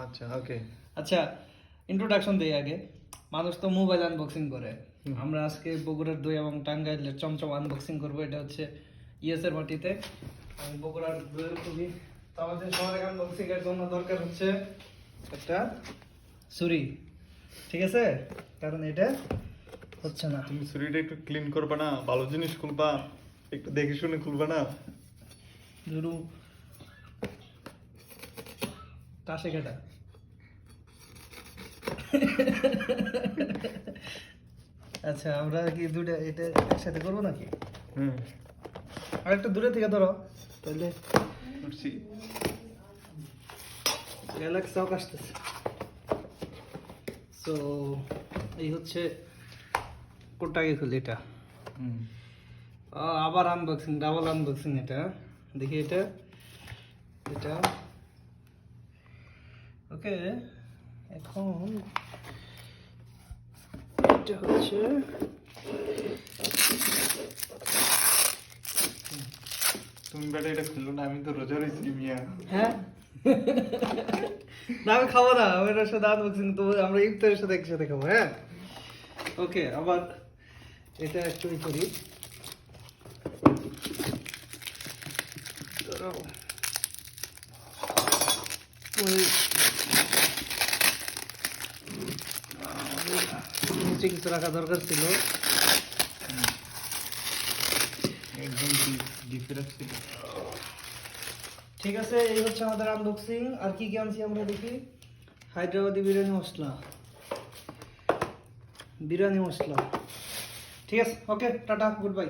আচ্ছা ওকে। আচ্ছা ইন্ট্রোডাকশন দেই আগে। মানুষ তো মোবাইল আনবক্সিং করে, আমরা আজকে বগুড়ার দই এবং টাঙ্গাইলের চমচম আনবক্সিং করব। এটা হচ্ছে ইএস এর মাটিতে, আমি বগুড়ার দইয়ের খুবই। তো আমাদের সবার আনবক্সিং এর জন্য দরকার হচ্ছে একটা ছুরি, ঠিক আছে? কারণ এটা হচ্ছে না। তুমি ছুরিটা একটু ক্লিন করবে না? ভালো জিনিস খুলবা, একটু দেখে শুনে খুলবা না? ধরু কাছে কেটা আচ্ছা আমরা কি দুটো এটা একসাথে করবো নাকি? হুম আর একটু দূরে থেকে ধরো তাহলে। করছি। গ্যালাক্সি চক আসতেছে। সো এই হচ্ছে কোনটা আগে খুলি এটা? আবার আনবক্সিং, ডাবল আনবক্সিং। এটা দেখি, এটা এটা ওকে। এখন এটা হচ্ছে তুমি বেটা এটা খুললো না, আমি তো রোজা রয়েছি মিয়া। হ্যাঁ না আমি খাবো না, আমি এটার সাথে আনবক্সিং তো আমরা ইফতারের সাথে একসাথে খাবো। হ্যাঁ ওকে। আবার এটা একটু করি। নিচে কিছু রাখা দরকার ছিল। একদম ডিপে রাখছি। ঠিক আছে, এই হচ্ছে আমাদের আনবক্সিং। আর কি কি আনছি আমরা দেখি। হায়দ্রাবাদি বিরিয়ানি মশলা, বিরিয়ানি মশলা। ঠিক আছে, ওকে, টাটা, গুড বাই।